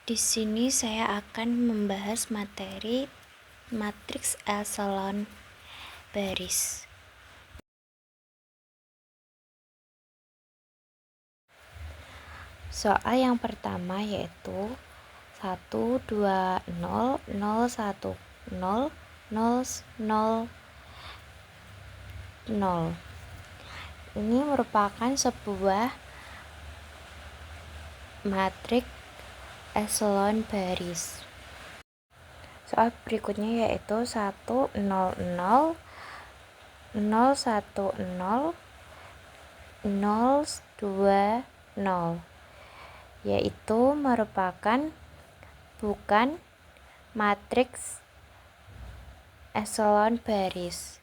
Di sini saya akan membahas materi matriks echelon baris. Soal yang pertama yaitu 1, 2, 0, 0, 1, 0, 0, 0, 0. Ini merupakan sebuah matriks echelon baris. Soal berikutnya yaitu 1, 0, 0, 0, 1, 0, 0, 2, 0, yaitu merupakan bukan matriks echelon baris.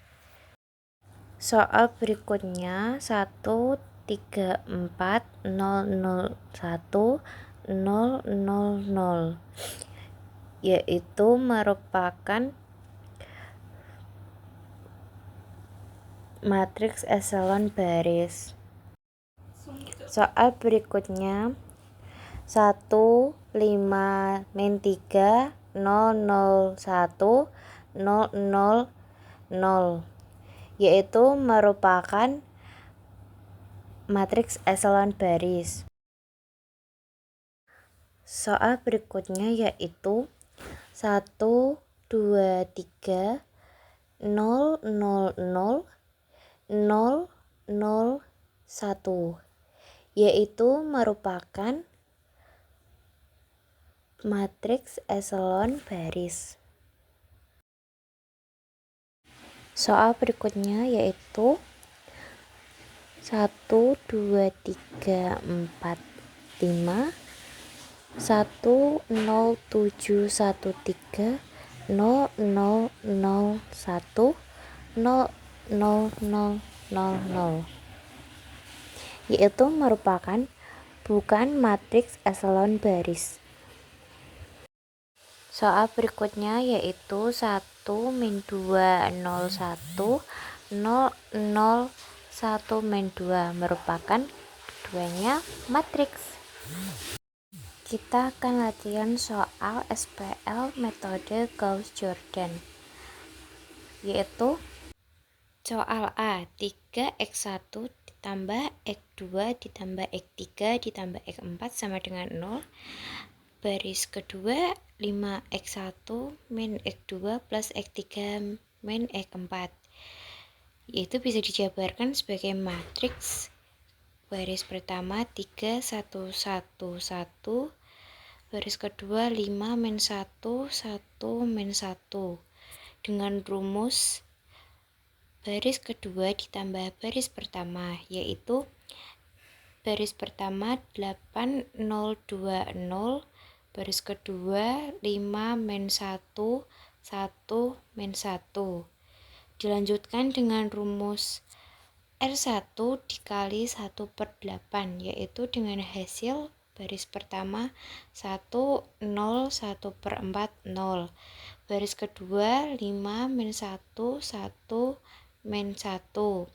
Soal berikutnya 1, 3, 4, 0, 0, 1, 0, 0, 0, yaitu merupakan matriks echelon baris. Soal berikutnya 1, 5, min 3, 0, 0, 1, 0, 0, 0, yaitu merupakan matriks echelon baris. Soal berikutnya yaitu 1, 2, 3, 0, 0, 0, 0, 0, 1, yaitu merupakan matriks echelon baris. Soal berikutnya yaitu 1, 2, 3, 4, 5, 1, 0, 7, 1, 3, 0, 0, 0, 1, 0, 0, 0, 0, yaitu merupakan bukan matriks echelon baris. Soal berikutnya yaitu 1, min 2, 0, 1, 0, 0, 1, min 2, merupakan keduanya matriks. Kita akan latihan soal SPL metode Gauss-Jordan, yaitu soal A, 3x1 ditambah x2 ditambah x3 ditambah x4 sama dengan 0. Baris kedua 5x1 min x2 plus x3 min x4, yaitu bisa dijabarkan sebagai matriks. Baris pertama 3, 1, 1, 1, baris kedua 5, min 1, 1, min 1, dengan rumus baris kedua ditambah baris pertama, yaitu baris pertama 8, 0, 2, 0, baris kedua 5, min 1, 1, min 1. Dilanjutkan dengan rumus R1 dikali 1/8, yaitu dengan hasil baris pertama 1, 0, 1/4, 0. Baris kedua 5, min 1, 1, min 1.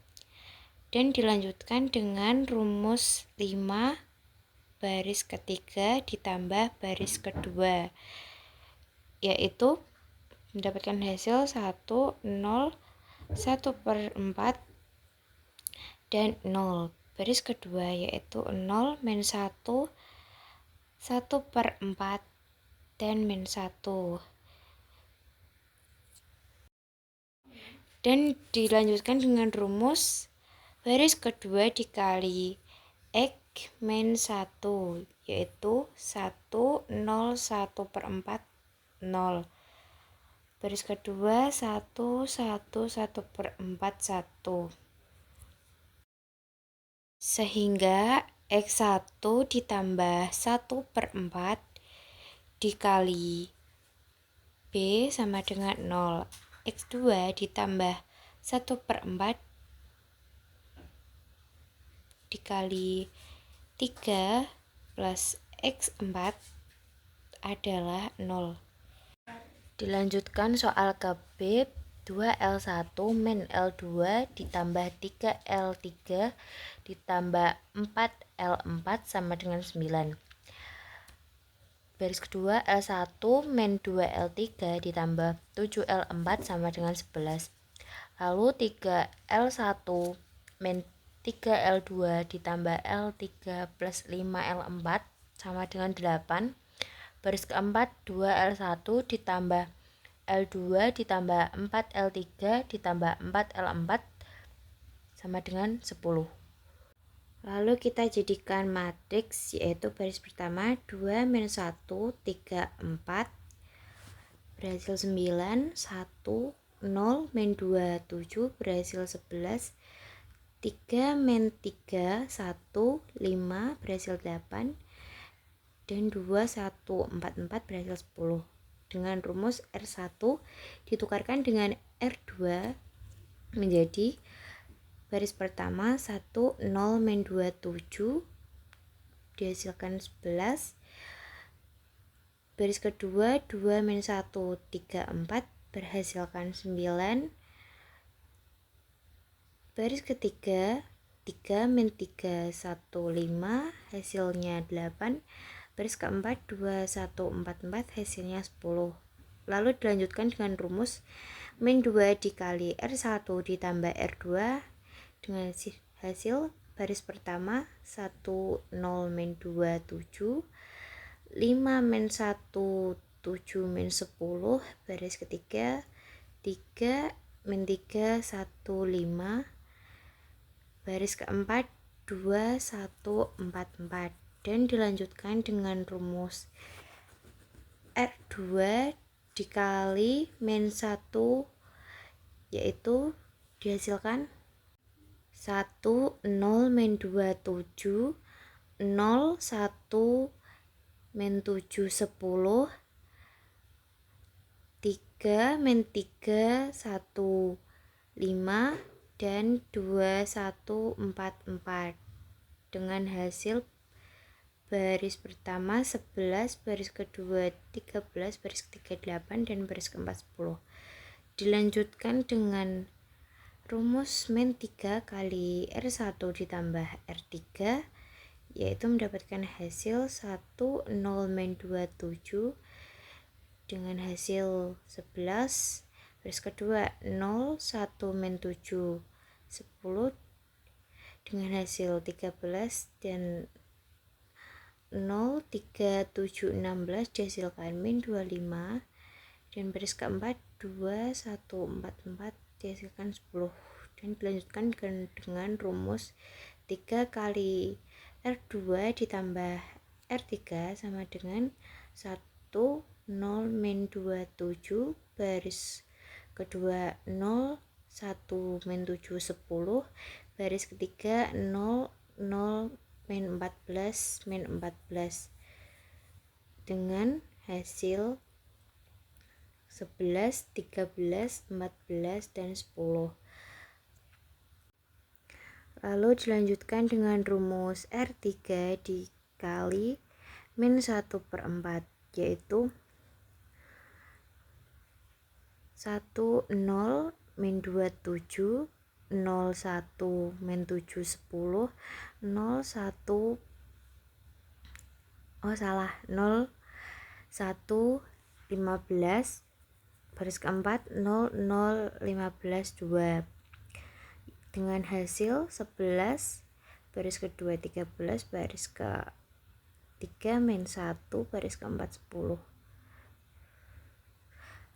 Dan dilanjutkan dengan rumus 5 baris ketiga ditambah baris kedua, yaitu mendapatkan hasil 1, 0, 1/4 dan 0. Baris kedua yaitu 0, min 1, 1/4 dan min 1. Dan dilanjutkan dengan rumus baris kedua dikali x min 1, yaitu 1, 0, 1/4, 0. Baris kedua 1, 1, 1/4, 1. Sehingga x1 ditambah 1/4 dikali b sama dengan 0. x2 ditambah 1/4 dikali 3 plus x4 adalah 0. Dilanjutkan soal ke B, 2L1 min L2 ditambah 3L3 ditambah 4L4 sama dengan 9. Baris kedua L1 min 2L3 ditambah 7L4 sama dengan 11. Lalu 3L1 min 3L2 ditambah L3 plus 5L4 sama dengan 8. Baris keempat 2L1 ditambah L2 ditambah 4L3 ditambah 4L4 sama dengan 10. Lalu kita jadikan matriks, yaitu baris pertama 2 min 1 3 4 berhasil 9, 1 0 min 2 7 berhasil 11, 3 min 3 1 5 berhasil 8, dan 2 1 4 4 berhasil 10. Dengan rumus R1 ditukarkan dengan R2 menjadi baris pertama 1 0 min 2 7 dihasilkan 11. Baris kedua 2 min 1 3 4 berhasilkan 9. Baris ketiga 3 min 3 1 5 hasilnya 8. Baris keempat 2 1 4 4 hasilnya 10. Lalu dilanjutkan dengan rumus min 2 dikali R1 ditambah R2 dengan hasil baris pertama 1 0 min 2 7, 5 min 1 7 min 10, baris ketiga 3 min 3 1 5, baris keempat 2 1 4 4, dan dilanjutkan dengan rumus R2 dikali min 1, yaitu dihasilkan 1 0 min 2 7 0 1 min 7 10, 3 min 3 1 5, dan 2 1 4 4, dengan hasil baris pertama 11, baris kedua 13, baris ketiga 8, dan baris keempat 10. Dilanjutkan dengan rumus min 3 kali R1 ditambah R3, yaitu mendapatkan hasil 1 0 min 2 7 dengan hasil 11. Baris kedua 0 1 min 7 10 dengan hasil 13, dan 0 3 7 16 dihasilkan min 25, dan baris keempat 2 1 4 4 dihasilkan 10, dan dilanjutkan dengan rumus 3 kali R2 ditambah R3 sama dengan 1 0 min 2 7, baris kedua 0 1 min 7 10, baris ketiga 0 0 min 14 min 14, dengan hasil 11, 13, 14, dan 10. Lalu dilanjutkan dengan rumus R3 dikali min 1 per 4, yaitu 1 0 min 2 7 0 1 min 7 10 0 1 0 1 15, baris keempat 0 0 15 2, dengan hasil 11, baris kedua 13, baris ketiga min 1, baris keempat 10.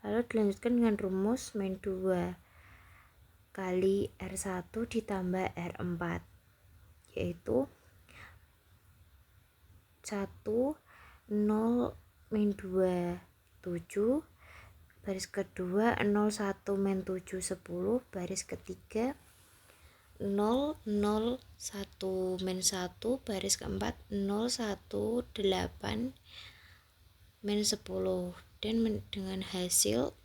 Lalu dilanjutkan dengan rumus min 2 kali R1 ditambah R4, yaitu 1 0 min 2 7, baris kedua 0 1 min 7 10, baris ketiga 0 0 1 min 1, baris keempat 0 1 8 min 10, dan dengan hasil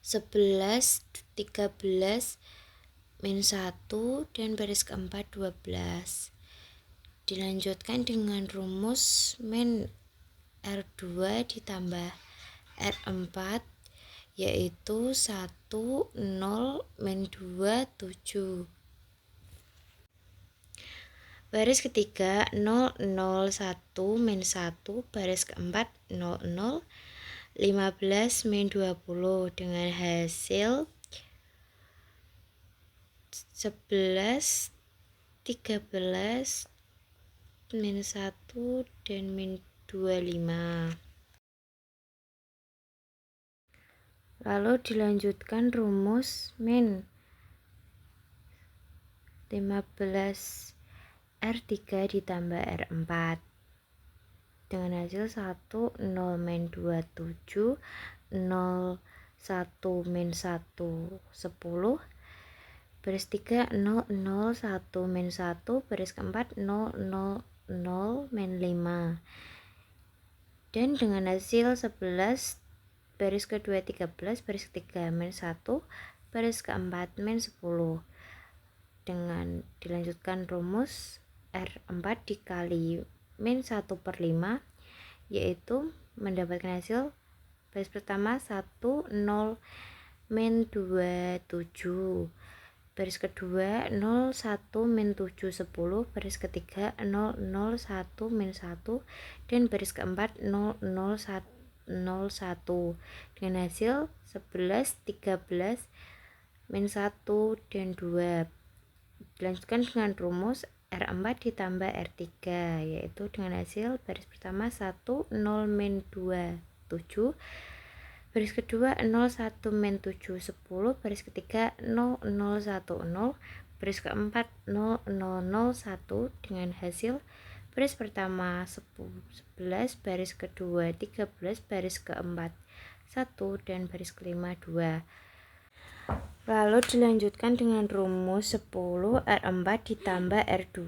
11 13 min 1, dan baris keempat 12. Dilanjutkan dengan rumus min R2 ditambah R4, yaitu 1 0 min 2 7. Baris ketiga 0, 0, 1, min 1, baris keempat 0, 0, 15, min 20 dengan hasil 11, 13, min 1, dan min 25. Lalu dilanjutkan rumus min 15 R3 ditambah R4 dengan hasil 1, 0, min 27, 0, 1, min 1, 10, baris 3, 0, 0, 1, min 1, baris keempat 0, 0, 0, min 5, dan dengan hasil 11, baris kedua 13, baris ketiga min 1, baris keempat min 10, dengan dilanjutkan rumus R4 dikali min 1/5, yaitu mendapatkan hasil baris pertama 1, 0, min 27, baris kedua 0, 1, min 7, 10, baris ketiga 0, 0, 1, min 1, dan baris keempat 0, 0, 1, 0, 1, dengan hasil 11, 13, min 1, dan 2. Dilanjutkan dengan rumus R4 ditambah R3, yaitu dengan hasil baris pertama 1, 0, min 27, baris kedua 0, 1, min 7, 10, baris ketiga 0, 0, 1, 0, baris keempat 0, 0, 0, 1, dengan hasil baris pertama 11, baris kedua 13, baris keempat 1, dan baris kelima 2. Lalu dilanjutkan dengan rumus 10 R4 ditambah R2,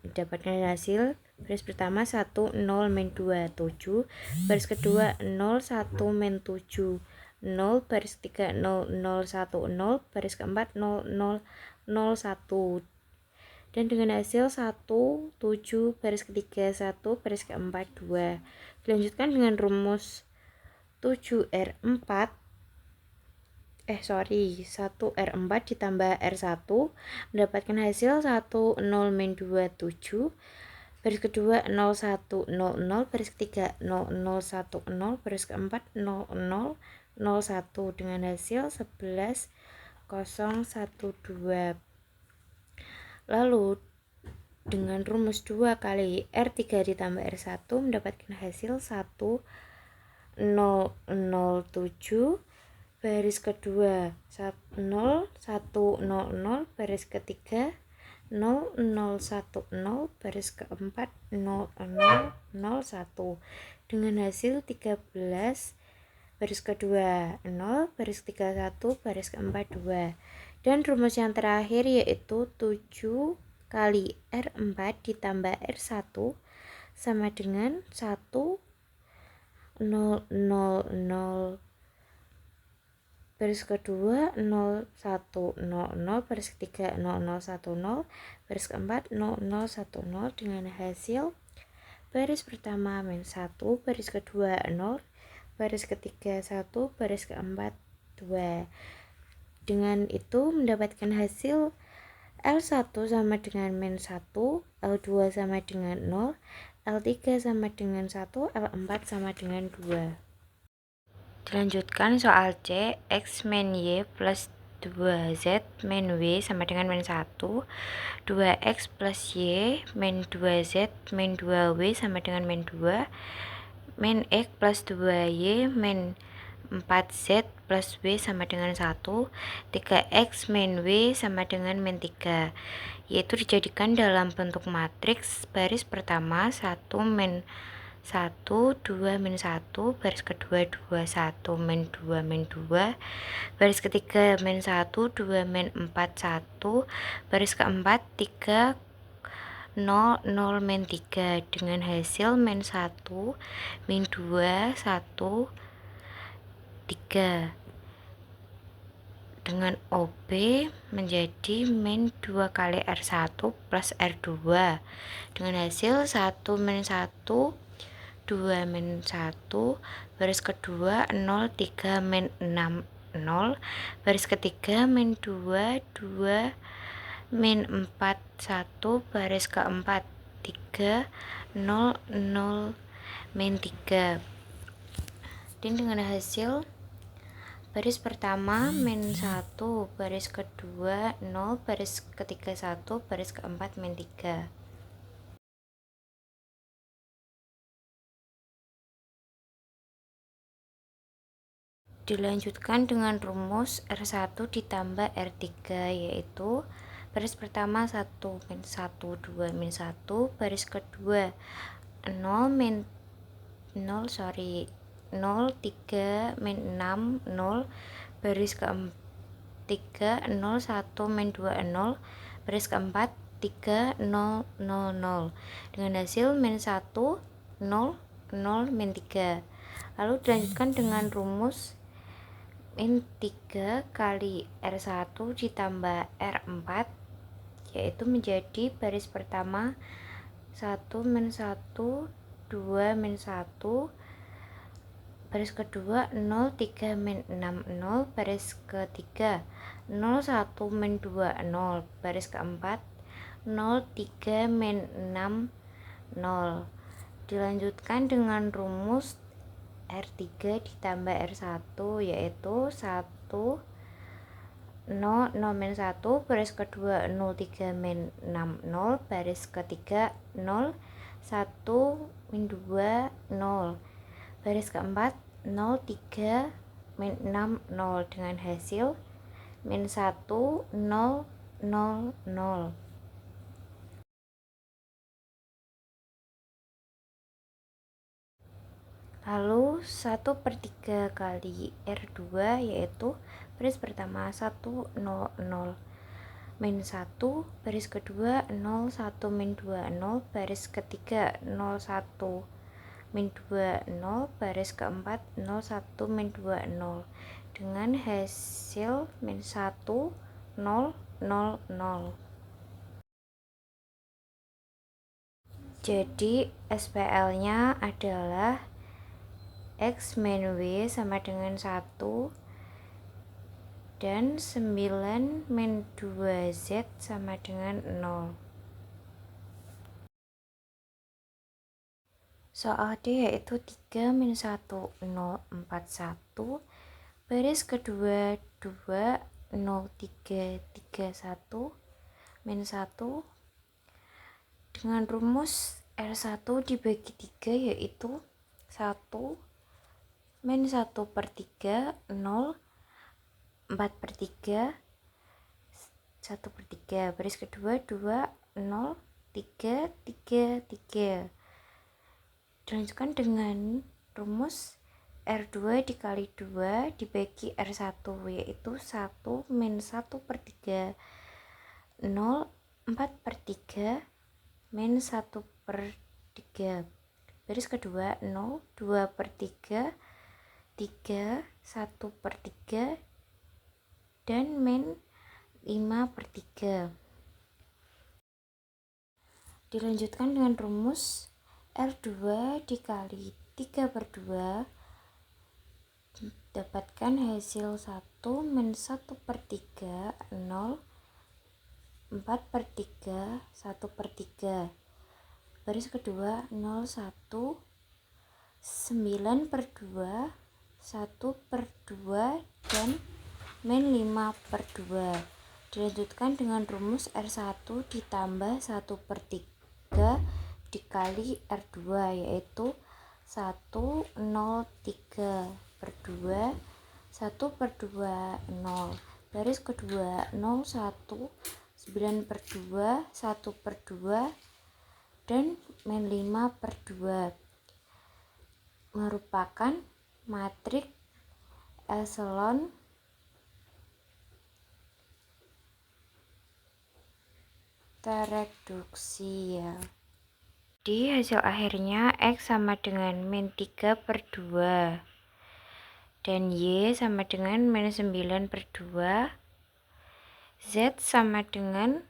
mendapatkan hasil baris pertama 1, 0, min 27, baris kedua 0, 1, min 7, 0, baris ketiga 0, 0, 1, 0, baris keempat 0, 0, 0, 1, dan dengan hasil 1, 7, baris ketiga 1, baris keempat 2. Dilanjutkan dengan rumus 1R4 ditambah R1, mendapatkan hasil 1, 0, min 27, baris kedua 0, 1, 0, 0, baris ketiga 0, 0, 1, 0, baris keempat 0, 0, 0, 1, dengan hasil 11, 0, 1, 2. Lalu dengan rumus 2 kali R3 ditambah R1 mendapatkan hasil 1, 0, 0, 7, baris kedua 0, 1, 0, 0, baris ketiga 0, 0, 1, 0, baris keempat 0, 0, 0, 1, dengan hasil 13, baris kedua 0, baris ketiga 1, baris keempat 2. Dan rumus yang terakhir yaitu 7 kali R4 ditambah R1 sama dengan 1, 0, 0, 0, baris kedua 0, 1, 0, 0, baris ketiga 0, 0, 1, 0, baris keempat 0, 0, 1, 0, dengan hasil baris pertama min 1, baris kedua 0, baris ketiga 1, baris keempat 2. Dengan itu mendapatkan hasil L1 sama dengan min 1, L2 sama dengan 0, L3 sama dengan 1, L4 sama dengan 2. Dilanjutkan soal C, X min Y plus 2Z min W sama dengan min 1, 2X plus Y min 2Z min 2W sama dengan min 2, min X plus 2Y min 4Z plus W sama dengan 1, 3X min W sama dengan min 3, yaitu dijadikan dalam bentuk matriks baris pertama 1, min 1, 2, min 1, baris kedua 2, 1, min 2, min 2, baris ketiga min 1, 2, min 4, 1, baris keempat 3, 0, 0, min 3, dengan hasil min 1, min 2, 1, 3, dengan OB menjadi min 2 kali R1 plus R2, dengan hasil 1, min 1, 2, min 1, baris kedua 0, 3, min 6, 0, baris ketiga min 2, 2, min 4 1 baris keempat 3 0 0 min 3. Dan dengan hasil baris pertama min 1, baris kedua 0, baris ketiga 1, baris keempat min 3. Dilanjutkan dengan rumus R1 ditambah R3, yaitu baris pertama 1 min 1 2 min 1, baris kedua 0 min 0 3 min 6 0, baris ketiga 0 1 min 2 0, baris keempat 3 0 0 0. Dengan hasil min 1 0 0 min 3. Lalu dilanjutkan dengan rumus min 3 kali R1 ditambah R4, yaitu menjadi baris pertama 1 min 1 2 min 1, baris kedua 0 3 min 6 0, baris ketiga 0 1 min 2 0, baris keempat 0 3 min 6 0. Dilanjutkan dengan rumus R3 ditambah R1, yaitu 1 0 0 min 1, baris kedua 0 3 min 6 0, baris ketiga 0 1 min 2 0, baris keempat 0 3 min 6 0. Dengan hasil min 1 0 0 0. Lalu 1/3 kali R2, yaitu baris pertama 1 0 0 min 1, baris kedua 0 1 min 2 0, baris ketiga 0 1 min 2 0, baris keempat 0 1 min 2 0. Dengan hasil min 1 0 0 0. Jadi SPL-nya adalah X min W sama dengan 1 dan 9 min 2Z sama dengan 0. Soal D yaitu 3 min 1 0 4 1, baris kedua 2 0 3 3 1 min 1. Dengan rumus R1 dibagi 3, yaitu 1 min 1/3 0 4/3 1/3, baris kedua 2 0 3 3 3. Dilanjutkan dengan rumus R2 dikali 2 dibagi R1, yaitu 1 min 1/3 0 4/3 min 1/3, baris kedua 0 2/3 3 1/3 dan min 5/3. Dilanjutkan dengan rumus R2 dikali 3/2, dapatkan hasil 1 min 1/3 0 4/3 1/3, baris kedua 0 1 9/2 1/2 dan min 5/2. Dilanjutkan dengan rumus R1 ditambah 1/3 dikali R2, yaitu 1 0 3/2 1/2 0, baris kedua 0 1 9/2 1/2 dan min 5/2, merupakan matriks echelon tereduksi ya. Di hasil akhirnya X sama dengan min 3/2 dan Y sama dengan min 9/2, Z sama dengan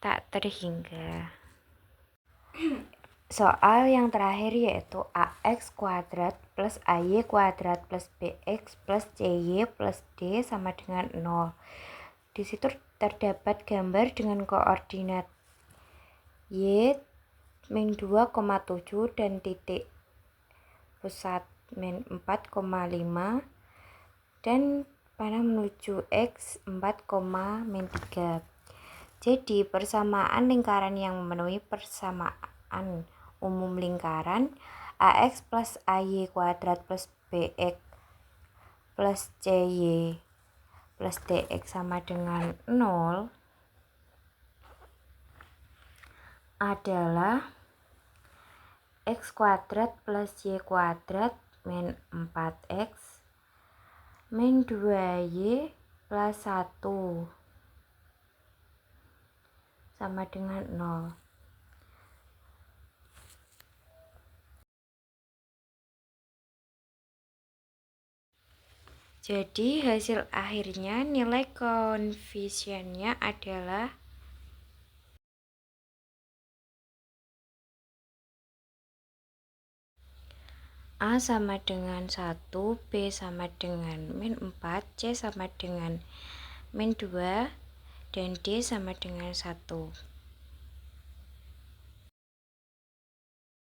tak terhingga. Soal yang terakhir yaitu AX kuadrat plus AY kuadrat plus BX plus CY plus D sama dengan 0. Di situ terdapat gambar dengan koordinat Y min 2,7 dan titik pusat min 4,5 dan panah menuju X 4, min 3. Jadi persamaan lingkaran yang memenuhi persamaan umum lingkaran AX plus AY kuadrat plus BX plus CY plus DX sama dengan 0 adalah X kuadrat plus Y kuadrat min 4X min 2Y plus 1 sama dengan 0. Jadi hasil akhirnya nilai koefisiennya adalah A sama dengan 1, B sama dengan min 4, C sama dengan min 2, dan D sama dengan 1.